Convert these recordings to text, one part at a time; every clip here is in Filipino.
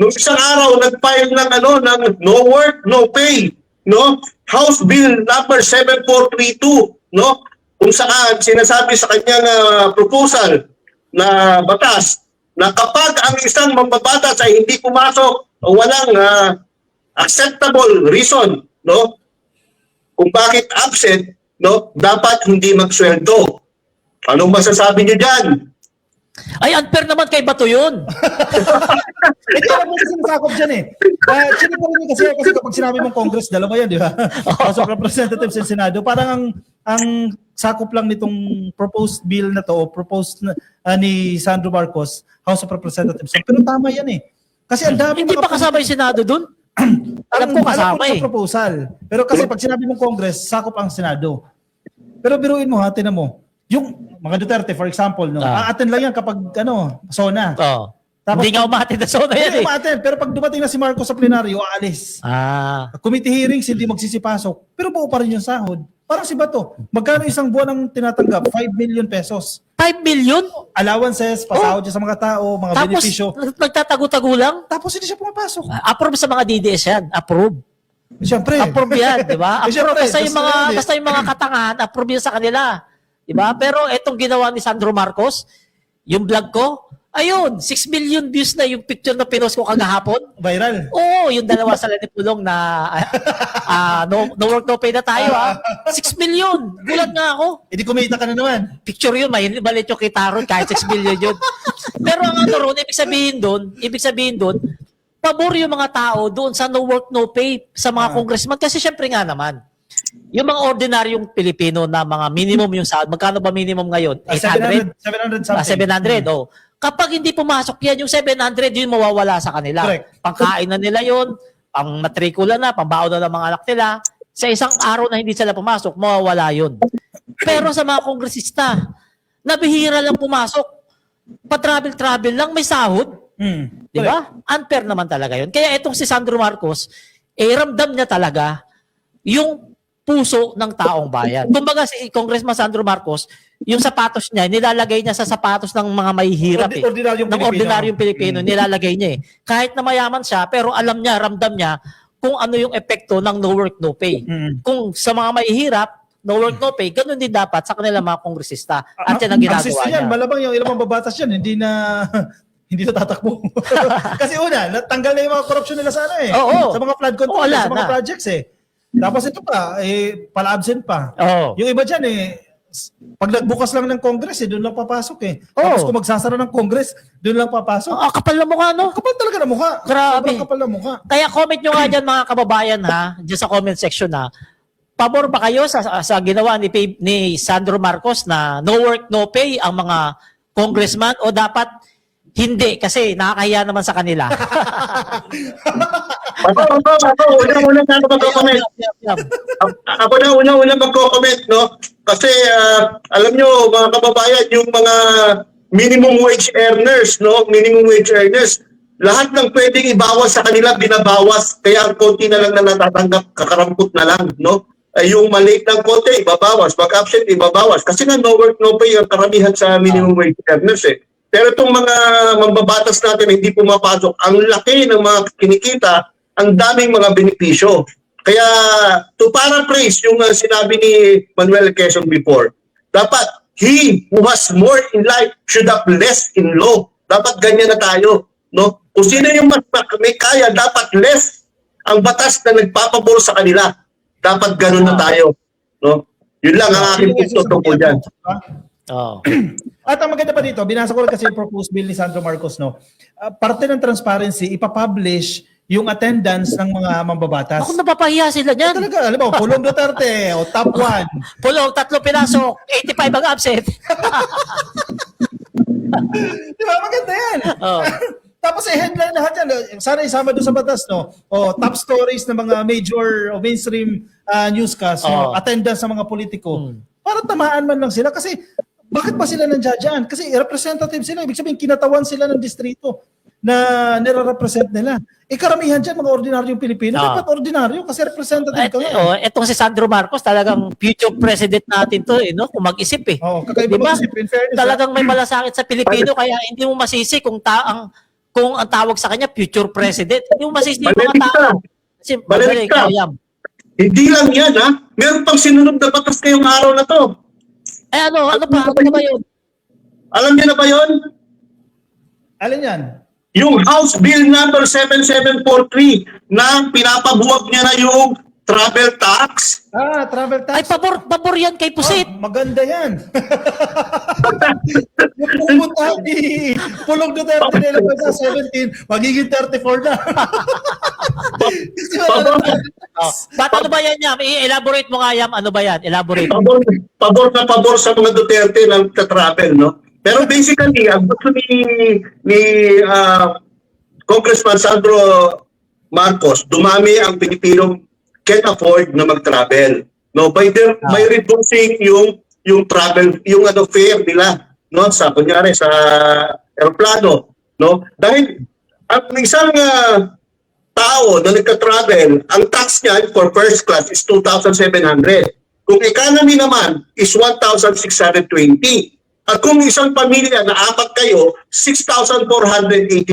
Nung isang araw, nag-file ng, ng no work, no pay. No? House Bill number 7432. No? Kung saan sinasabi sa kanyang proposal na batas na kapag ang isang mambabatas ay hindi pumasok o walang acceptable reason, no? Kung bakit absent, no, dapat hindi magsweldo. Anong masasabi niyo diyan? Ay, unfair naman kay Bato yun. Ito lang yung sinasakop dyan eh. Sino pa rin kasi kapag sinabi mong Congress, dalawa yan, di ba? House of Representatives and Senado. Parang ang sakop lang nitong proposed bill na to, o proposed ni Sandro Marcos, House of Representatives. Pero tama yan eh. Kasi ang dami Hindi pa kasama yung Senado dun? Alam ko kasama sa proposal. Pero kasi pag sinabi mong Congress, sakop ang Senado. Pero biruin mo ha, tinan mo. Yung mga Duterte, for example, no, aaten lang yan kapag, SONA. Oo. Tapos, Hindi nga umatid na SONA yan hindi eh. umaten, pero pag dumating na si Marcos sa plenaryo, aalis. Committee hearings, hindi magsisipasok. Pero buo pa rin yung sahod. Parang si Bato, magkano isang buwan ang tinatanggap? 5 million pesos. 5 million? Allowances, pasahod niya sa mga tao, mga Tapos, benepisyo. nagtatago-tago lang? Tapos hindi siya pumapasok. Approve sa mga DDS yan. Approve. Siyempre. Approve yan, di ba? Eh, Approve. syempre, Basta yung mga katangahan, approve yan sa kanila. Di ba? Pero etong ginawa ni Sandro Marcos, yung vlog ko, ayun, 6 million views na yung picture na pinost ko kagahapon. Viral. Oo, yung dalawa sa Lanipulong na no work, no pay na tayo 6 million. Gulat nga ako. Hindi kumita ka na naman. Picture yun, malit yung kita ron kahit 6 million yun. Pero ang ano ron, ibig sabihin doon, pabor yung mga tao doon sa no work, no pay sa mga congressman. Kasi syempre nga naman, yung mga ordinaryong Pilipino na mga minimum yung sahod, magkano ba minimum ngayon? 800? 700 something. 700, oh. Kapag hindi pumasok yan, yung 700, yun mawawala sa kanila. Correct. Pangkain na nila yun, pang matrikula na, pambaon na ng mga anak nila. Sa isang araw na hindi sila pumasok, mawawala yun. Pero sa mga kongresista, nabihira lang pumasok, pa-travel-travel lang, may sahod. Di ba? Unfair naman talaga yun. Kaya itong si Sandro Marcos, ramdam niya talaga yung puso ng taong bayan. Kumbaga si Congressman Sandro Marcos, yung sapatos niya, nilalagay niya sa sapatos ng mga mahihirap eh. Ng ordinaryong Pilipino, nilalagay niya eh. Kahit na mayaman siya, pero alam niya, ramdam niya kung ano yung epekto ng no work, no pay. Kung sa mga mahihirap, no work, no pay, ganun din dapat sa kanila mga kongresista. At yan ang ginagawa niya. Malabang yung ilang babatas yan, hindi na tatakbo. Kasi una, natanggal na yung mga korupsyon nila sa sa mga flood control, sa mga projects eh. Tapos ito pa, pala-absent pa. Yung iba dyan pag nagbukas lang ng Congress doon lang papasok eh. Tapos kung magsasara ng Congress, doon lang papasok. Kapal na mukha, no? Kapal talaga na mukha. Grabe. Sobrang kapal na mukha. Kaya comment nyo nga dyan mga kababayan dyan sa comment section pabor ba kayo sa ginawa ni Sandro Marcos na no work, no pay ang mga congressman o dapat hindi kasi nakakahiya naman sa kanila? Ako na unang magko-comment, no? Kasi alam nyo, mga kababayan, yung mga minimum wage earners, no? Minimum wage earners, lahat ng pwedeng ibawas sa kanila, binabawas. Kaya ang konti na lang na natatanggap, kakarampot na lang, no? Yung maliit ng konti, ibabawas. Pag-absent, ibabawas. Kasi nga no work, no pay ang karamihan sa minimum wage earners eh. Pero itong mga mambabatas natin hindi pumapasok, ang laki ng mga kinikita, ang daming mga benepisyo. Kaya to paraphrase yung sinabi ni Manuel Quezon before, dapat he who has more in life should have less in law. Dapat ganyan na tayo. No? Kung sino yung mas may kaya, dapat less ang batas na nagpapabor sa kanila. Dapat ganun na tayo. No? Yun lang ang aking punto tungkol dyan. At ang maganda pa dito, binasa ko kasi yung proposed bill ni Sandro Marcos, no? Parte ng transparency, ipapublish yung attendance ng mga mambabatas. Ako napapahiya sila dyan. Talaga, alam mo, Pulong Duterte, o top 1. Pulong, 3 pinasok, 85 ang absent. Di ba? Maganda yan. Tapos headline lahat yan. Sana isama doon sa batas, no? O top stories ng mga major o mainstream newscast, no? Attendance sa mga politiko. Para tamaan man lang sila. Kasi bakit ba sila nandiyan dyan? Kasi representative sila. Ibig sabihin, kinatawan sila ng distrito na nire-represent nila. Karamihan dyan, mga ordinaryong Pilipino. Dapat ordinaryo kasi representative ka nga. Etong si Sandro Marcos, talagang future president natin to, no? Kung mag-isip eh. Kakaiba diba? mag-isip. In fairness, talagang may malasakit sa Pilipino, kaya hindi mo masisi kung kung ang tawag sa kanya future president. Yung masisisi yung mga Baliktad. tao. Kasi Baliktad. Yam. Hindi lang yan, ha? Meron pang sinunod na batas ngayong araw na to. Ano ba yun? Alam niyo na ba yun? Alin yan? Yung House Bill number 7743 na pinapabuwag niya na yung travel tax. Travel Ay, tax. pabor yan kay Pusit. Maganda yan. Yung pumunta ni Pulong Duterte nila sa 17, magiging 34 na. Kasi wala na. Ba't ano ba yan, Yam? I-elaborate mo nga, Yam. Ano ba yan? Elaborate. Pabor sa mga Duterte ng travel, no? Pero basically, ang gusto ni Congressman Sandro Marcos, dumami ang Pilipinong can afford na mag-travel. No, by reducing yung travel, yung fare nila, no, sa kunyari sa eroplano, no? Dahil ang isang tao na nagka-travel, ang tax niya for first class is 2,700. Kung economy naman is 1,620. At kung isang pamilya na 4 kayo, 6,480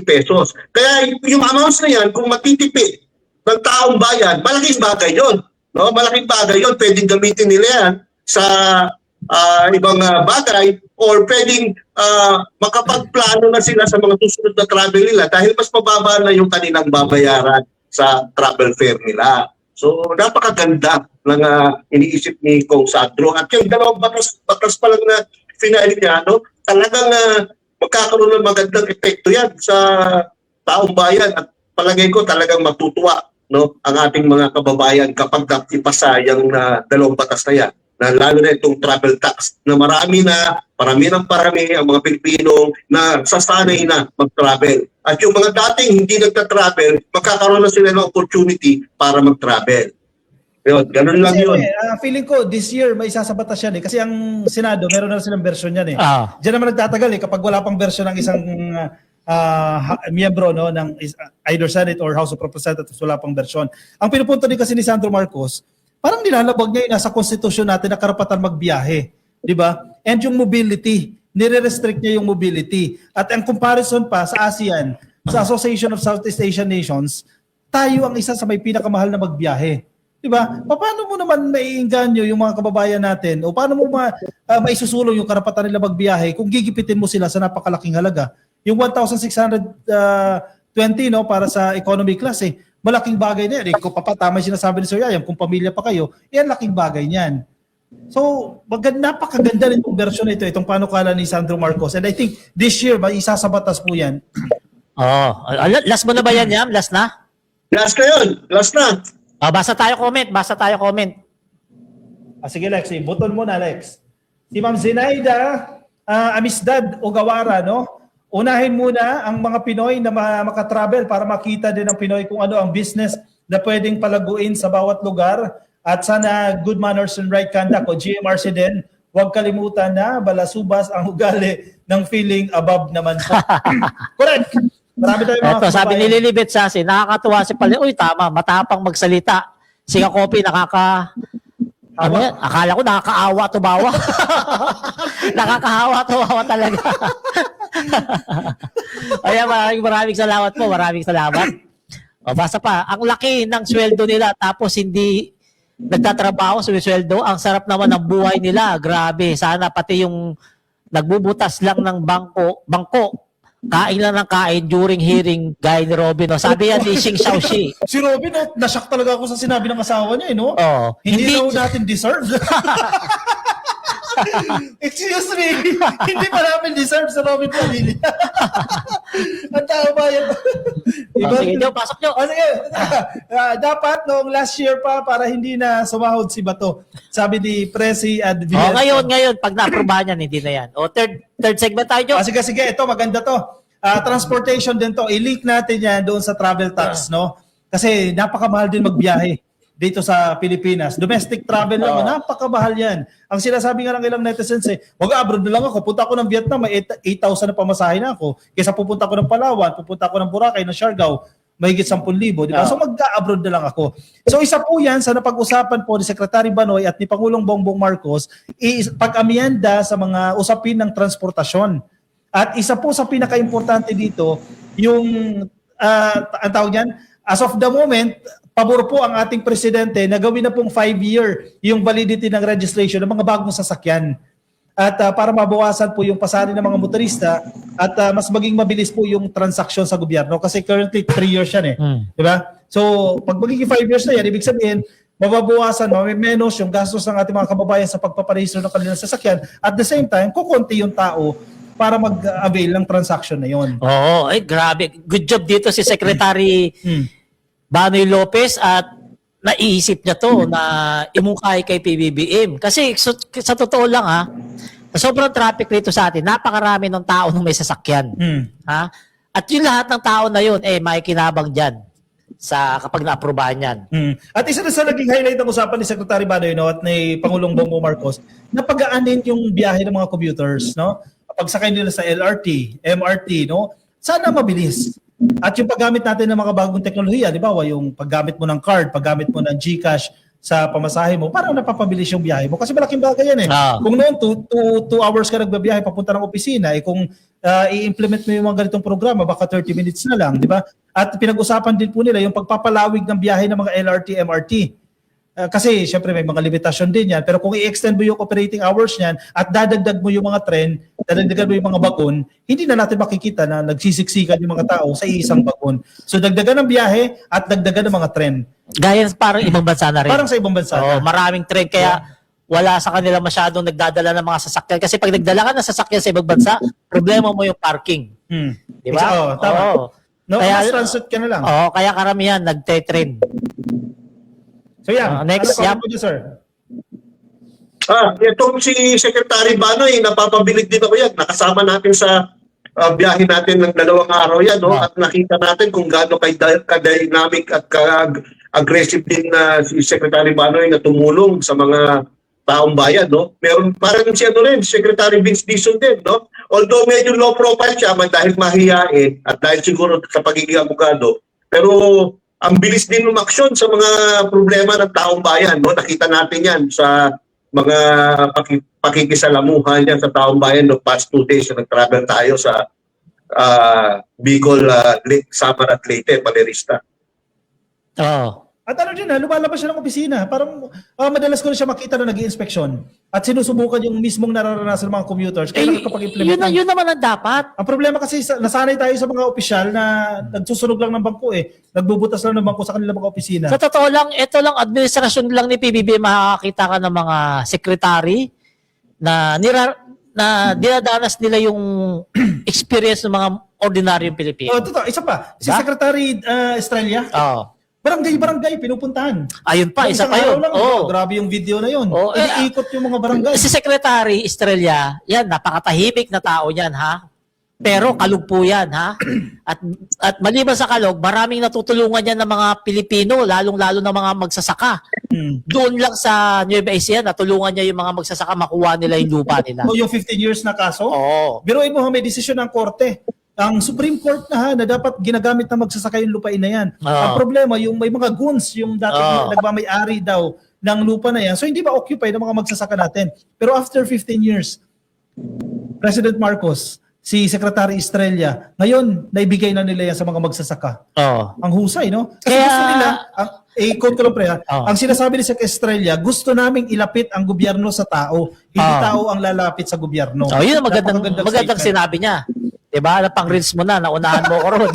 pesos. Kaya yung amounts na yan, kung matitipid ng taong bayan, malaking bagay yun. No? Malaking bagay yun. Pwedeng gamitin nila yan sa ibang bagay or pwedeng makapagplano na sila sa mga susunod na travel nila dahil mas mababa na yung kanilang babayaran sa travel fare nila. So, napakaganda ng iniisip ni Kong Sandro. At yung dalawang batas pa lang na finale niya, no? Talagang magkakaroon ng magandang epekto yan sa taong bayan at palagay ko talagang matutuwa, no, ang ating mga kababayan kapag ipasa yung dalawang batas na yan, na lalo na itong travel tax na parami ng ang mga Pilipino na sasanay na mag-travel. At yung mga dating hindi nagta-travel, magkakaroon na sila ng opportunity para mag-travel. Yun, ganun lang yun. Feeling ko this year may isasabatas yan eh. Kasi ang Senado, meron na silang version yan eh. Ah. Diyan naman nagtatagal eh kapag wala pang version ng isang miyembro, no, ng either Senate or House of Representatives, wala pang version. Ang pinupunto din kasi ni Sandro Marcos, parang nilalabag niya yung nasa konstitusyon natin na karapatan magbiyahe. Di ba? And yung mobility, nire-restrict niya yung mobility. At ang comparison pa sa ASEAN, sa Association of Southeast Asian Nations, tayo ang isa sa may pinakamahal na magbiyahe. Diba? Paano mo naman maiinganyo yung mga kababayan natin o paano mo maisusulong yung karapatan nila magbiyahe kung gigipitin mo sila sa napakalaking halaga? Yung 1,620 no, para sa economy class eh, malaking bagay na yan. Kung papatama yung sinasabi ni Sir Yayam, kung pamilya pa kayo, yan laking bagay niyan. So, napakaganda rin itong version na ito, itong panukala ni Sandro Marcos. And I think this year, isasabatas po yan. Last mo na ba yan, Yam? Last na? Last na yun. Last na. Basta tayo comment. Sige, Lex. Buton mo na, Lex. Si Ma'am Zenaida Amistad Ogawara, no? Unahin muna ang mga Pinoy na makatravel para makita din ng Pinoy kung ano ang business na pwedeng palaguin sa bawat lugar. At sana good manners and right conduct o GMRC din. Huwag kalimutan na balasubas ang ugali ng feeling above naman po. Correct. Marami tayong mga Ito, sabi ni Lilibet Sasi, nakakatuwa si Pali. Uy, tama, matapang magsalita. Singa Kopi, ano yan? Akala ko nakakaawa tumawa. Nakakahawa tumawa talaga. Kaya maraming salamat po. Maraming salamat. Basta pa, ang laki ng sweldo nila tapos hindi nagtatrabaho sa sweldo. Ang sarap naman ng buhay nila. Grabe. Sana pati yung nagbubutas lang ng bangko, kain lang ng kain during hearing, gaya ni Robin. No? Sabi yan ni Xing Xiaoxi. Si Robin, nashock talaga ako sa sinabi ng asawa niya, no? Oh, Hindi raw natin deserve. Excuse me, hindi pa namin deserve sa Robin Padilla. Ang tao ba yan? Sige, Joe, pasok nyo. Sige. Dapat noong last year pa para hindi na sumahod si Bato. Sabi ni Presi at Ngayon, pag na-aprobahan yan, hindi na yan. Third segment tayo, Joe. Sige, ito maganda to. Transportation din to. I-link natin yan doon sa travel tax, no? Kasi napakamahal din magbiyahe dito sa Pilipinas. Domestic travel lang, napakamahal yan. Ang sinasabi nga ng ilang netizens wag-abroad na lang ako. Punta ako ng Vietnam, may 8,000 na pamasahe na ako. Kaysa pupunta ako ng Palawan, pupunta ako ng Boracay, ng Siargao, mahigit 10,000, di ba? So mag-abroad na lang ako. So isa po yan sa napag-usapan po ni Secretary Banoy at ni Pangulong Bongbong Marcos, pag-amienda sa mga usapin ng transportasyon. At isa po sa pinaka-importante dito, yung, ang tawag niyan, as of the moment, pabor po ang ating presidente na gawin na pong 5-year yung validity ng registration ng mga bagong sasakyan. At para mabawasan po yung pasari ng mga motorista at mas maging mabilis po yung transaksyon sa gobyerno kasi currently 3 years yan eh. Di ba? So, pag magiging 5 years na yan, ibig sabihin, mababawasan, mamimenos yung gastos ng ating mga kababayan sa pagpaparehistro ng kanilang sasakyan. At the same time, kukunti yung tao para mag-avail ng transaction na yon. Oo, ay grabe. Good job dito si Secretary Banoy Lopez at naiisip niya to na imukay kay PBBM. Kasi sa totoo lang sobrang traffic rito sa atin. Napakarami ng tao nung may sasakyan. Ha? At yung lahat ng tao na yun, may kinabang dyan sa kapag na-aprobahan yan. At isa na sa naging highlight ng usapan ni Secretary Banoy at ni Pangulong Bongbong Marcos, napag-aanin yung biyahe ng mga commuters, no? Pagsakay nila sa LRT, MRT, no? Sana mabilis. At yung paggamit natin ng mga bagong teknolohiya, di ba? Yung paggamit mo ng card, paggamit mo ng GCash sa pamasahe mo, parang napapabilis yung biyahe mo. Kasi malaking bagay yan eh. Kung noon, 2 hours ka nagbabiyahe papunta ng opisina, kung i-implement mo yung mga ganitong programa, baka 30 minutes na lang, di ba? At pinag-usapan din po nila yung pagpapalawig ng biyahe ng mga LRT, MRT. Kasi syempre may mga limitasyon din yan. Pero kung i-extend mo yung operating hours niyan at dadagdag mo yung mga tren, dadagdagan mo yung mga bagon, hindi na natin makikita na nagsisiksikan yung mga tao sa isang bagon. So dagdagan ng biyahe at dagdagan ng mga tren. Gaya parang ibang bansa na rin. Parang sa ibang bansa. Maraming tren. Kaya wala sa kanila masyadong nagdadala ng mga sasakyan. Kasi pag nagdala ka ng sasakyan sa ibang bansa, problema mo yung parking. Di ba? Tama. No, kaya, mas transit ka na lang. Kaya karamihan nagte-tren. So yan, next, ano po sir? Itong si Secretary Banoy, napapabilig din ako yan. Nakasama natin sa biyahe natin ng 2 araw yan, no? At nakita natin kung gaano ka-dynamic at ka-aggressive din na si Secretary Banoy na tumulong sa mga taong bayan, no? Meron parang si Secretary Vince Dizon din, no? Although medyo low profile siya dahil mahihain at dahil siguro sa pagiging abogado, pero ang bilis din umaksyon sa mga problema ng taong bayan, no? Nakita natin 'yan sa mga pakikisalamuhan niya sa taong bayan no past 2 days na nag-travel tayo sa Bicol, Samar at Leyte, Malerista. At ano din lumalabas siya ng opisina. Parang madalas ko na siya makita na nag-i-inspeksyon. At sinusubukan yung mismong nararanasan ng mga commuters. Kaya nakakapag-implement. Yun naman ang dapat. Ang problema kasi nasanay tayo sa mga opisyal na nagsusunog lang ng bangko Nagbubutas lang ng bangko sa kanilang mga opisina. Sa totoo lang, ito lang administrasyon lang ni PBB makakakita ka ng mga secretary na dinadanas nila yung experience ng mga ordinaryong Pilipino. Totoo. Isa pa. Si Secretary Estrella. Barangay, pinupuntahan. Ayun pa, isa pa yun. Grabe yung video na yun. Iniikot yung mga barangay. Si Secretary Estrella, yan, napakatahimik na tao yan, ha? Pero kalug po yan, ha? At maliban sa kalug, maraming natutulungan yan ng mga Pilipino, lalong-lalo ng mga magsasaka. Doon lang sa Nueva Ecija, natulungan niya yung mga magsasaka makuha nila yung lupa nila. Yung 15 years na kaso? Biruin mo, may desisyon ng korte. Ang Supreme Court na dapat ginagamit na magsasaka yung lupain na yan. Ang problema, yung may mga goons, yung dati nagmamay-ari daw ng lupa na yan. So hindi ba occupy ng mga magsasaka natin? Pero after 15 years, President Marcos, si Secretary Estrella, ngayon, naibigay na nila yan sa mga magsasaka. Ang husay, no? Kasi gusto nila, quote ko lang pre, ang sinasabi ni Sec Estrella, gusto naming ilapit ang gobyerno sa tao, hindi tao ang lalapit sa gobyerno. Yun ang magandang sinabi niya. Diba? Napang-reels mo na, naunahan mo ko ron.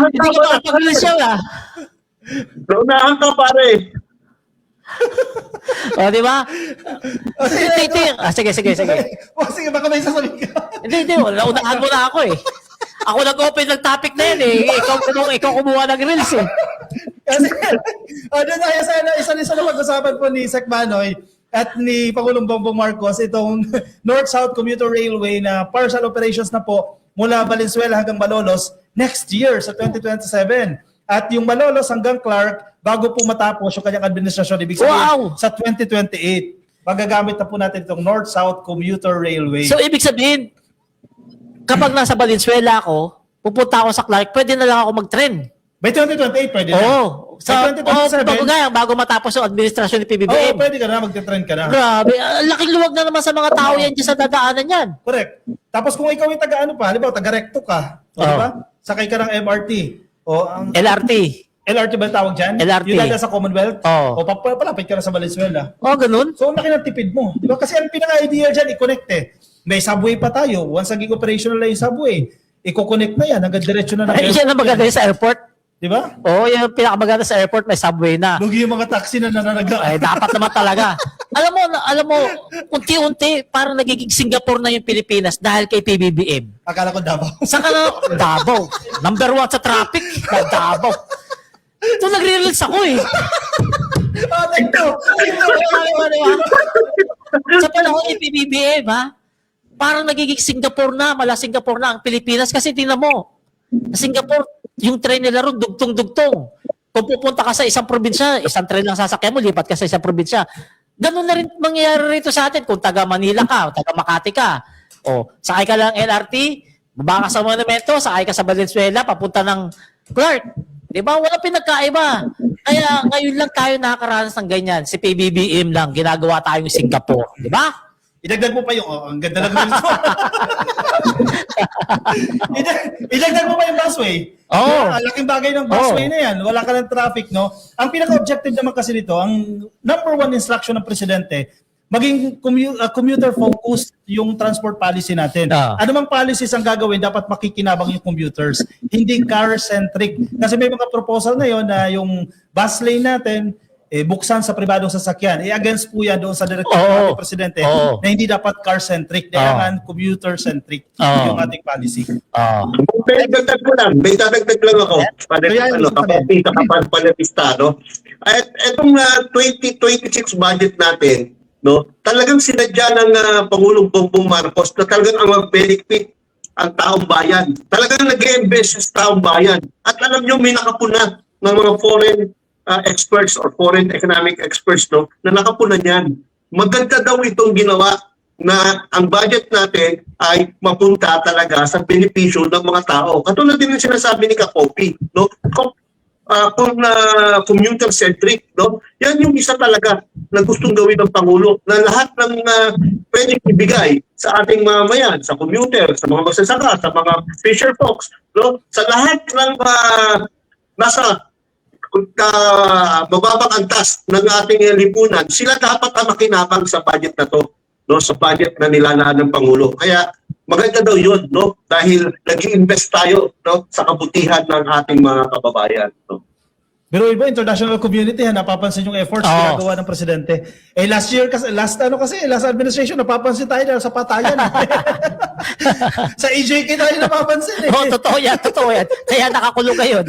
Hindi ko makapag-reels siya, Naunahan ka, pare. Diba? Sige. Sige, baka may sasabihin ka. Hindi, naunahan mo na ako Ako nag-open ng topic na yan Ikaw kumuha ng reels Kasi, isa na pag-usapan po ni Sec Banoy at ni Pangulong Bongbong Marcos itong North-South Commuter Railway na partial operations na po mula Valenzuela hanggang Malolos next year sa 2027. At yung Malolos hanggang Clark bago po matapos yung kanyang administrasyon, ibig sabihin sa 2028. Magagamit na po natin itong North-South Commuter Railway. So, ibig sabihin, kapag nasa Valenzuela ako, pupunta ako sa Clark, pwede na lang ako mag-tren. By 2028, pwede na. Sa, May 2027? bago matapos yung administrasyon ni Oo, PBBM. pwede ka na, magte-trend ka na. Grabe, laking luwag na naman sa mga tao yan dyan sa dadaanan yan. Correct. Tapos kung ikaw yung taga-ano pa, halimbawa, taga-recto ka, o, di ba? Sakay ka ng MRT, o ang LRT. LRT ba tawag dyan? LRT. Yung dala sa Commonwealth? Oo. O palapit ka na sa Valenzuela. Oh, ganun? So, ang laki ng tipid mo. Di ba? Kasi ang pinaka-ideal dyan, i-connect eh. May subway pa tayo. Once naging operational na yung subway, i-connect na yan. Hanggang diretso na Ay, yan ang maganda sa airport. Di ba? Oo, yan ang pinakamaganda sa airport, may subway na. Lugi yung mga taxi na nananagla. Ay, dapat naman talaga. Alam mo, unti-unti, parang nagiging Singapore na yung Pilipinas dahil kay PBBM. Akala ko Davao. Saka na, Davao. Number 1 sa traffic, Davao. Ito, nagre-reels ako eh. Oh, tigno. Sa panahon ni PBBM, ha? Parang nagiging Singapore na, mala Singapore na ang Pilipinas. Kasi tingnan mo, sa Singapore, yung train nila ron, dugtong-dugtong. Kung pupunta ka sa isang probinsya, isang train lang sasakyan mo, lipat ka sa isang probinsya. Ganun na rin mangyayari rito sa atin. Kung taga Manila ka, o taga Makati ka, o sakay ka lang LRT, baba ka sa Monumento, sakay ka sa Valenzuela, papunta ng Clark. Di ba? Wala pinagkaiba. Kaya ngayon lang tayo nakakaranas ng ganyan. Si PBBM lang, ginagawa tayong Singapore. Di ba? Idagdag mo pa yung, ang ganda lang nito. Idagdag mo pa yung busway. Oo. Ang laking bagay ng busway na yan. Wala ka ng traffic, no? Ang pinaka-objective naman kasi nito, ang number one instruction ng presidente, maging commuter-focused yung transport policy natin. Ano mang policies ang gagawin, dapat makikinabang yung commuters. Hindi car-centric. Kasi may mga proposal na yon na yung bus lane natin, buksan sa pribadong sasakyan. Against po yan doon sa direktiba ng presidente na hindi dapat car-centric, kailangan commuter-centric yung ating policy. May dadagdag lang ako. Panapista, no? At itong 2026 budget natin, no, talagang sinadya ng Pangulong Bongbong Marcos na talagang ang mag-benefit ang taong bayan. Talagang nag-i-invest sa taong bayan. At alam nyo, may nakapuna ng mga foreign experts or foreign economic experts, no, na nakapuna niyan. Maganda daw itong ginawa na ang budget natin ay mapunta talaga sa benepisyo ng mga tao. Katulad din yung sinasabi ni Kapopi, no? Kung commuter-centric, no? Yan yung isa talaga na gustong gawin ng Pangulo, na lahat ng pwedeng ibigay sa ating mamayan, sa commuter, sa mga magsasaka, sa mga fisher folks, no? Sa lahat ng nasa bababang antas ng ating lipunan, sila dapat ang makinabang sa budget na to, no, sa budget na nilalaan ng Pangulo. Kaya maganda daw yun, no, dahil nag-i-invest tayo, no, sa kabutihan ng ating mga kababayan, no. Pero iba, international community, napapansin yung efforts ginagawa ng presidente. Last administration, napapansin tayo dahil sa patayan. Sa EJK tayo napapansin. Totoo yan. Kaya nakakulong ngayon.